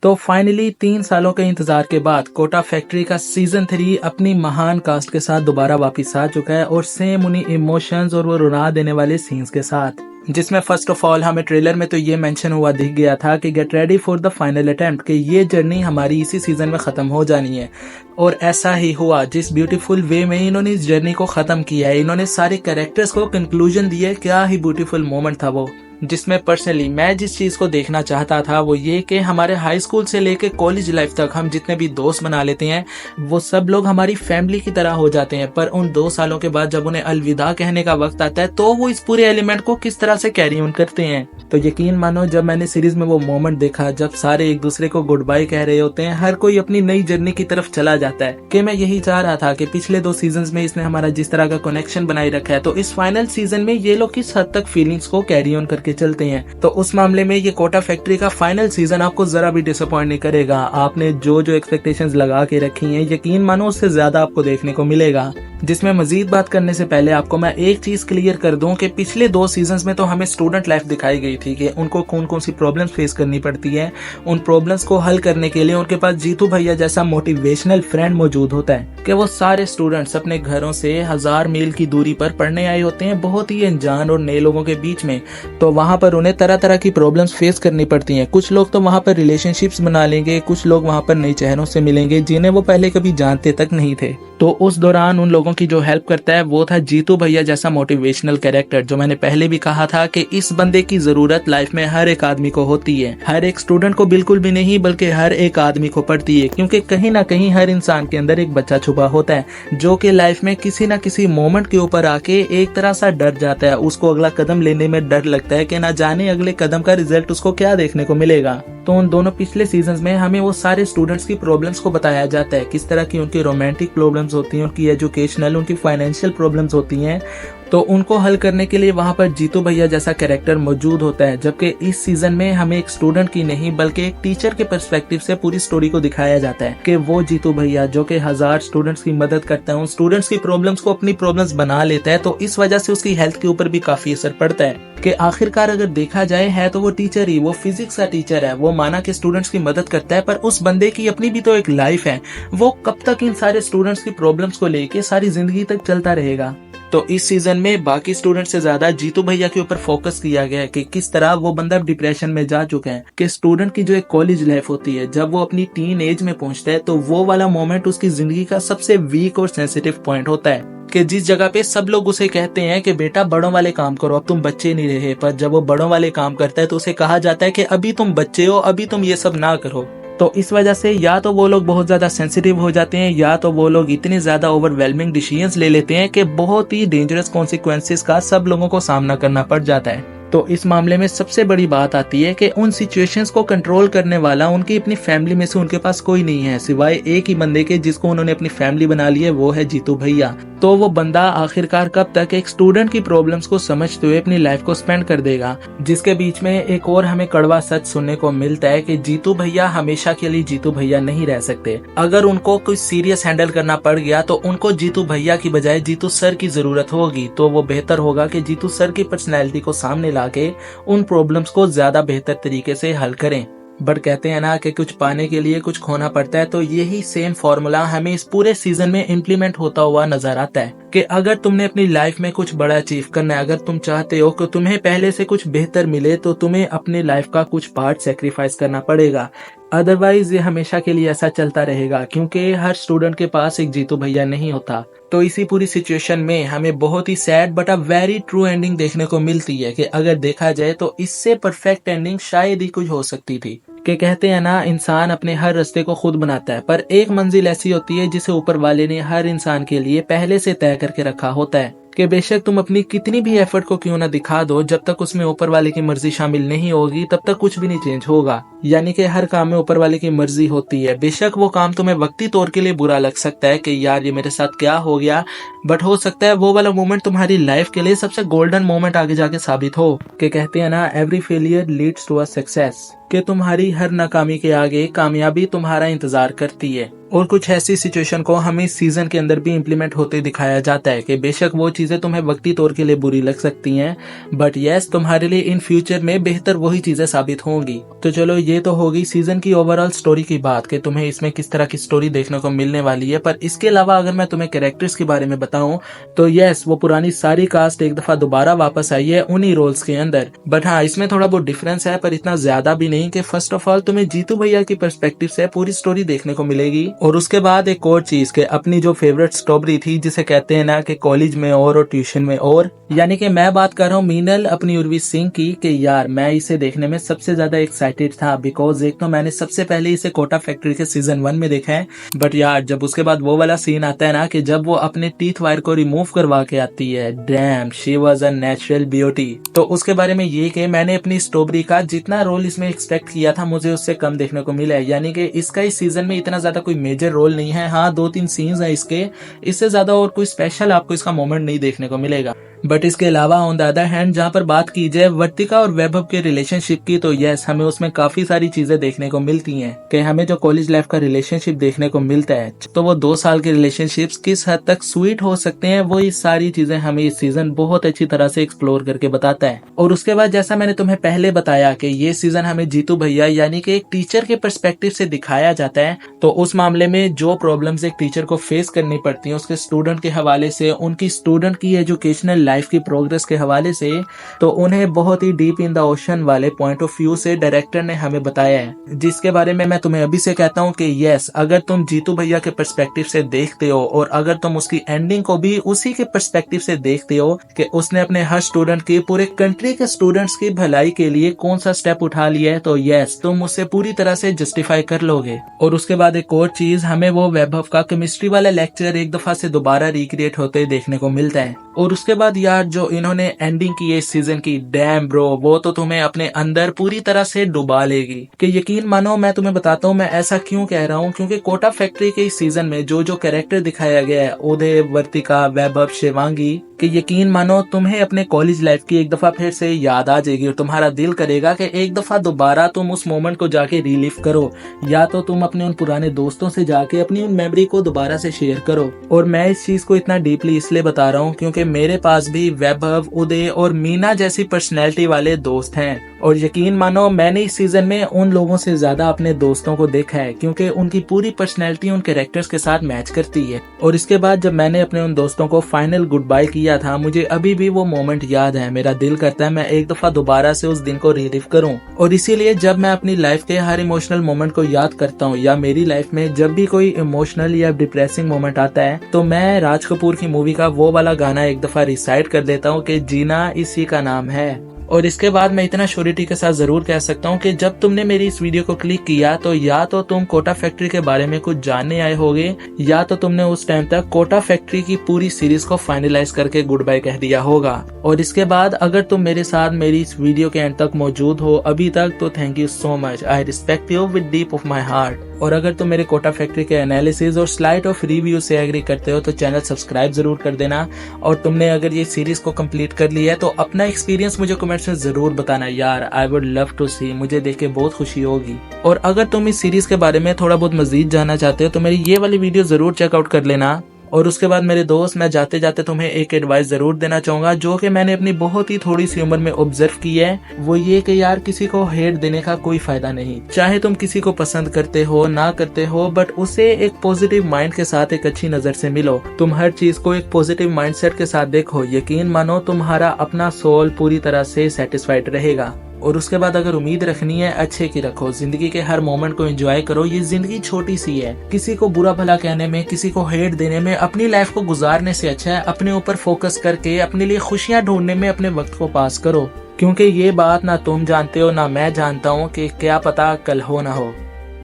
तो फाइनली 3 सालों के इंतजार के बाद कोटा फैक्ट्री का सीजन 3 अपनी महान कास्ट के साथ दोबारा वापस आ चुका है और सेम उन्हीं इमोशंस और वो रुला देने वाले सीन्स के साथ, जिसमें फर्स्ट ऑफ ऑल हमें ट्रेलर में तो ये मेंशन हुआ दिख गया था कि get ready for the final attempt, कि ये जर्नी हमारी इसी सीजन में खत्म हो जानी है। और ऐसा ही हुआ। जिस ब्यूटीफुल वे में इन्होंने इस जर्नी को खत्म किया है, इन्होंने सारे कैरेक्टर्स को कंक्लूजन दिया है। क्या ही ब्यूटीफुल मोमेंट था वो, जिसमें पर्सनली मैं जिस चीज को देखना चाहता था वो ये कि हमारे हाई स्कूल से लेके कॉलेज लाइफ तक हम जितने भी दोस्त बना लेते हैं वो सब लोग हमारी फैमिली की तरह हो जाते हैं, पर उन 2 सालों के बाद जब उन्हें अलविदा कहने का वक्त आता है तो वो इस पूरे एलिमेंट को किस तरह से कैरी ऑन करते हैं। तो यकीन मानो जब मैंने सीरीज में वो मोमेंट देखा जब सारे एक दूसरे को गुड बाय कह रहे होते हैं, हर कोई अपनी नई जर्नी की तरफ चला जाता है, कि मैं यही चाह रहा था कि पिछले 2 सीजन में इसने हमारा जिस तरह का कनेक्शन बनाए रखा है तो इस फाइनल सीजन में ये लोग किस हद तक फीलिंग्स को कैरी ऑन करके चलते हैं। तो उस मामले में ये कोटा फैक्ट्री का फाइनल सीजन आपको जरा भी डिसअपॉइंट नहीं करेगा। आपने जो जो एक्सपेक्टेशंस लगा के रखी हैं, यकीन मानो उससे ज्यादा आपको देखने को मिलेगा। जिसमें मजीद बात करने से पहले आपको मैं एक चीज क्लियर कर दूं कि पिछले 2 सीजन्स में तो हमें स्टूडेंट लाइफ दिखाई गई थी कि उनको कौन कौन सी प्रॉब्लम्स फेस करनी पड़ती है। उन प्रॉब्लम्स को हल करने के लिए उनके पास जीतू भैया जैसा मोटिवेशनल फ्रेंड मौजूद होता है कि वो सारे स्टूडेंट्स अपने घरों से 1000 मील की दूरी पर पढ़ने आए होते हैं, बहुत ही अनजान और नए लोगों के बीच में। तो वहाँ पर उन्हें तरह तरह की प्रॉब्लम्स फेस करनी पड़ती हैं। कुछ लोग तो वहाँ पर रिलेशनशिप्स बना लेंगे, कुछ लोग वहाँ पर नए चेहरों से मिलेंगे जिन्हें वो पहले कभी जानते तक नहीं थे। तो उस दौरान उन लोगों की जो हेल्प करता है वो था जीतू भैया जैसा मोटिवेशनल कैरेक्टर, जो मैंने पहले भी कहा था कि इस बंदे की जरूरत लाइफ में हर एक आदमी को होती है। हर एक स्टूडेंट को बिल्कुल भी नहीं बल्कि हर एक आदमी को पड़ती है, क्योंकि कहीं ना कहीं हर इंसान के अंदर एक बच्चा छुपा होता है जो कि लाइफ में किसी ना किसी मोमेंट के ऊपर आके एक तरह सा डर जाता है। उसको अगला कदम लेने में डर लगता है कि ना जाने अगले कदम का रिजल्ट उसको क्या देखने को मिलेगा। तो उन दोनों पिछले सीजन्स में हमें वो सारे स्टूडेंट्स की प्रॉब्लम्स को बताया जाता है, किस तरह की उनकी रोमांटिक प्रॉब्लम्स होती हैं, उनकी एजुकेशनल, उनकी फाइनेंशियल प्रॉब्लम्स होती हैं। तो उनको हल करने के लिए वहाँ पर जीतू भैया जैसा कैरेक्टर मौजूद होता है। जबकि इस सीजन में हमें एक स्टूडेंट की नहीं बल्कि एक टीचर के पर्सपेक्टिव से पूरी स्टोरी को दिखाया जाता है कि वो जीतू भैया जो कि 1000 स्टूडेंट्स की मदद करता है, उन स्टूडेंट्स की प्रॉब्लम्स को अपनी प्रॉब्लम्स बना लेता है। तो इस वजह से उसकी हेल्थ के ऊपर भी काफी असर पड़ता है कि आखिरकार अगर देखा जाए है तो वो टीचर ही, वो फिजिक्स का टीचर है। वो माना कि स्टूडेंट्स की मदद करता है, पर उस बंदे की अपनी भी तो एक लाइफ है। वो कब तक इन सारे स्टूडेंट्स की प्रॉब्लम्स को लेके सारी जिंदगी तक चलता रहेगा। तो इस सीजन में बाकी स्टूडेंट से ज्यादा जीतू भैया के ऊपर फोकस किया गया है कि किस तरह वो बंदा डिप्रेशन में जा चुका है। कि स्टूडेंट की जो एक कॉलेज लाइफ होती है, जब वो अपनी टीन एज में पहुंचता है तो वो वाला मोमेंट उसकी जिंदगी का सबसे वीक और सेंसिटिव पॉइंट होता है कि जिस जगह पे सब लोग उसे कहते हैं कि बेटा बड़ों वाले काम करो, अब तुम बच्चे नहीं रहे। पर जब वो बड़ों वाले काम करता है तो उसे कहा जाता है कि अभी तुम बच्चे हो, अभी तुम ये सब ना करो। तो इस वजह से या तो वो लोग बहुत ज्यादा सेंसिटिव हो जाते हैं या तो वो लोग इतने ज्यादा ओवरवेलमिंग डिसीजंस ले लेते हैं कि बहुत ही डेंजरस कॉन्सिक्वेंसेस का सब लोगों को सामना करना पड़ जाता है। तो इस मामले में सबसे बड़ी बात आती है कि उन सिचुएशंस को कंट्रोल करने वाला उनकी अपनी फैमिली में से उनके पास कोई नहीं है, सिवाय एक ही बंदे के जिसको उन्होंने अपनी फैमिली बना ली है, वो है जीतू भैया। तो वो बंदा आखिरकार कब तक एक स्टूडेंट की प्रॉब्लम्स को समझते हुए अपनी लाइफ को स्पेंड कर देगा। जिसके बीच में एक और हमें कड़वा सच सुनने को मिलता है कि जीतू भैया हमेशा के लिए जीतू भैया नहीं रह सकते। अगर उनको कुछ सीरियस हैंडल करना पड़ गया तो उनको जीतू भैया की बजाय जीतू सर की जरूरत होगी। तो वो बेहतर होगा कि जीतू सर की पर्सनैलिटी को सामने लाके उन प्रॉब्लम्स को ज्यादा बेहतर तरीके से हल करें। बट कहते हैं ना कि कुछ पाने के लिए कुछ खोना पड़ता है, तो यही सेम फॉर्मूला हमें इस पूरे सीजन में इम्प्लीमेंट होता हुआ नजर आता है कि अगर तुमने अपनी लाइफ में कुछ बड़ा अचीव करना है, अगर तुम चाहते हो कि तुम्हें पहले से कुछ बेहतर मिले, तो तुम्हें अपनी लाइफ का कुछ पार्ट सेक्रीफाइस करना पड़ेगा। अदरवाइज ये हमेशा के लिए ऐसा चलता रहेगा, क्योंकि हर स्टूडेंट के पास एक जीतू भैया नहीं होता। तो इसी पूरी सिचुएशन में हमें बहुत ही sad but a very true ending देखने को मिलती है कि अगर देखा जाए तो इससे परफेक्ट एंडिंग शायद ही कुछ हो सकती थी। कि कहते हैं ना, इंसान अपने हर रास्ते को खुद बनाता है, पर एक मंजिल ऐसी होती है जिसे ऊपर वाले ने हर इंसान के लिए पहले से तय करके रखा होता है। कि बेशक तुम अपनी कितनी भी एफर्ट को क्यों ना दिखा दो, जब तक उसमें ऊपर वाले की मर्जी शामिल नहीं होगी तब तक कुछ भी नहीं चेंज होगा। यानी कि हर काम में ऊपर वाले की मर्जी होती है। बेशक वो काम तुम्हें वक्ती तौर के लिए बुरा लग सकता है कि यार ये मेरे साथ क्या हो गया, बट हो सकता है वो वाला मोमेंट तुम्हारी लाइफ के लिए सबसे गोल्डन मोमेंट आगे जाके साबित हो। कि कहते हैं ना, every failure leads to a success, कि तुम्हारी हर नाकामी के आगे कामयाबी तुम्हारा इंतजार करती है। और कुछ ऐसी सिचुएशन को हमें सीजन के अंदर भी इम्प्लीमेंट होते दिखाया जाता है कि बेशक वो चीजें तुम्हें वक्ती तौर के लिए बुरी लग सकती हैं, बट यस तुम्हारे लिए इन फ्यूचर में बेहतर वही चीजें साबित होंगी। तो चलो ये तो होगी सीजन की ओवरऑल स्टोरी की बात कि तुम्हें इसमें किस तरह की स्टोरी देखने को मिलने वाली है। पर इसके अलावा अगर मैं तुम्हें कैरेक्टर्स के बारे में बताऊं तो यस वो पुरानी सारी कास्ट एक दफा दोबारा वापस आई है उन्हीं रोल्स के अंदर। बट हाँ इसमें थोड़ा बहुत डिफरेंस है, पर इतना ज्यादा भी नहीं कि फर्स्ट ऑफ ऑल तुम्हें जीतू भैया की पर्सपेक्टिव से पूरी स्टोरी देखने को मिलेगी। और उसके बाद एक और चीज के अपनी जो फेवरेट स्टोरी थी जिसे कहते हैं ना कि कॉलेज में और ट्यूशन में और, यानी कि मैं बात कर रहा हूँ मीनल अपनी उर्वी सिंह की कि यार मैं इसे देखने में सबसे ज्यादा एक्साइटेड था बिकॉज एक तो मैंने सबसे पहले इसे कोटा फैक्ट्री के सीजन 1 में देखा है। बट यार जब उसके बाद वो वाला सीन आता है ना कि जब वो अपने टीथ वायर को रिमूव करवा के आती है, dam she was a natural beauty. तो उसके बारे में ये कि मैंने अपनी स्टोरी का जितना रोल इसमें एक्सपेक्ट किया था मुझे उससे कम देखने को मिला है, यानी कि इसका इस सीजन में इतना ज्यादा कोई मेजर रोल नहीं है। हाँ 2-3 सीन्स है इसके, इससे ज्यादा और कोई स्पेशल आपको इसका मोमेंट नहीं देखने को मिलेगा। बट इसके अलावा ऑन द अदर हैंड जहाँ पर बात की जाए वर्तिका और वैभव के रिलेशनशिप की तो यस हमें उसमें काफी सारी चीजें देखने को मिलती हैं कि हमें जो कॉलेज लाइफ का रिलेशनशिप देखने को मिलता है तो वो 2 साल के रिलेशनशिप्स किस हद तक स्वीट हो सकते हैं, वो ये सारी चीजें हमें इस सीजन बहुत अच्छी तरह से एक्सप्लोर करके बताता है। और उसके बाद जैसा मैंने तुम्हें पहले बताया कि ये सीजन हमें जीतू भैया यानी कि एक टीचर के पर्सपेक्टिव से दिखाया जाता है, तो उस मामले में जो प्रॉब्लम्स एक टीचर को फेस करनी पड़ती है उसके स्टूडेंट के हवाले से, उनकी स्टूडेंट की एजुकेशनल लाइफ की प्रोग्रेस के हवाले से, तो उन्हें बहुत ही डीप इन द ओशन वाले पॉइंट ऑफ व्यू से डायरेक्टर ने हमें बताया है, जिसके बारे में मैं तुम्हें अभी से कहता हूँ कि यस अगर तुम जीतू भैया के पर्सपेक्टिव से देखते हो और अगर तुम उसकी एंडिंग को भी उसी के पर्सपेक्टिव से देखते हो कि उसने अपने हर स्टूडेंट की पूरे कंट्री के स्टूडेंट्स की भलाई के लिए कौन सा स्टेप उठा लिया है, तो यस तुम उसे पूरी तरह से जस्टिफाई कर लोगे। और उसके बाद एक और चीज हमें वो वैभव का केमिस्ट्री वाला लेक्चर एक दफा से दोबारा रिक्रिएट होते देखने को मिलता है। और उसके बाद यार जो इन्होंने एंडिंग की है इस सीजन की, डैम ब्रो वो तो तुम्हें अपने अंदर पूरी तरह से डुबा लेगी कि यकीन मानो मैं तुम्हें बताता हूँ मैं ऐसा क्यों कह रहा हूँ, क्योंकि कोटा फैक्ट्री के इस सीजन में जो जो कैरेक्टर दिखाया गया है उदय, वर्तिका, वैभव, शिवांगी, कि यकीन मानो तुम्हें अपने कॉलेज लाइफ की एक दफा फिर से याद आ जाएगी और तुम्हारा दिल करेगा कि एक दफा दोबारा तुम उस मोमेंट को जाके रिलीव करो, या तो तुम अपने उन पुराने दोस्तों से जाके अपनी उन मेमोरी को दोबारा से शेयर करो। और मैं इस चीज को इतना डीपली इसलिए बता रहा हूँ क्योंकि मेरे पास भी वैभव, उदय और मीना जैसी पर्सनैलिटी वाले दोस्त हैं, और यकीन मानो मैंने इस सीजन में उन लोगों से ज्यादा अपने दोस्तों को देखा है क्योंकि उनकी पूरी पर्सनैलिटी उन कैरेक्टर्स के साथ मैच करती है। और इसके बाद जब मैंने अपने उन दोस्तों को फाइनल गुड बाय किया था मुझे अभी भी वो मोमेंट याद है, मेरा दिल करता है मैं एक दफा दोबारा से उस दिन को रिलीव करूं। और इसीलिए जब मैं अपनी लाइफ के हर इमोशनल मोमेंट को याद करता हूं या मेरी लाइफ में जब भी कोई इमोशनल या डिप्रेसिंग मोमेंट आता है तो मैं राज कपूर की मूवी का वो वाला गाना एक दफा रिसाइट कर देता हूँ कि जीना इसी का नाम है। और इसके बाद मैं इतना श्योरिटी के साथ जरूर कह सकता हूँ कि जब तुमने मेरी इस वीडियो को क्लिक किया तो या तो तुम कोटा फैक्ट्री के बारे में कुछ जानने आए होगे या तो तुमने उस टाइम तक कोटा फैक्ट्री की पूरी सीरीज को फाइनलाइज करके गुड बाय कह दिया होगा। और इसके बाद अगर तुम मेरे साथ मेरी इस वीडियो के एंड तक मौजूद हो अभी तक तो thank you so much, I respect you with deep of my heart. और अगर तुम मेरे कोटा फैक्ट्री के एनालिसिस और स्लाइड ऑफ रिव्यू से एग्री करते हो तो चैनल सब्सक्राइब जरूर कर देना। और तुमने अगर ये सीरीज को कंप्लीट कर लिया है तो अपना एक्सपीरियंस मुझे कमेंट्स में जरूर बताना यार, आई वुड लव टू सी, मुझे देख के बहुत खुशी होगी। और अगर तुम इस सीरीज के बारे में थोड़ा बहुत मजीद जानना चाहते हो तो मेरी ये वाली वीडियो जरूर चेकआउट कर लेना। और उसके बाद मेरे दोस्त मैं जाते जाते तुम्हें एक एडवाइस जरूर देना चाहूंगा जो कि मैंने अपनी बहुत ही थोड़ी सी उम्र में ऑब्जर्व की है, वो ये कि यार किसी को हेट देने का कोई फायदा नहीं। चाहे तुम किसी को पसंद करते हो ना करते हो बट उसे एक पॉजिटिव माइंड के साथ एक अच्छी नजर से मिलो, तुम हर चीज को एक पॉजिटिव माइंडसेट के साथ देखो, यकीन मानो तुम्हारा अपना सोल पूरी तरह से सेटिस्फाइड रहेगा। और उसके बाद अगर उम्मीद रखनी है अच्छे की रखो, जिंदगी के हर मोमेंट को एंजॉय करो, ये जिंदगी छोटी सी है, किसी को बुरा भला कहने में, किसी को हेट देने में अपनी लाइफ को गुजारने से अच्छा है अपने ऊपर फोकस करके अपने लिए खुशियां ढूंढने में अपने वक्त को पास करो, क्योंकि ये बात ना तुम जानते हो ना मैं जानता हूँ कि क्या पता कल हो ना हो।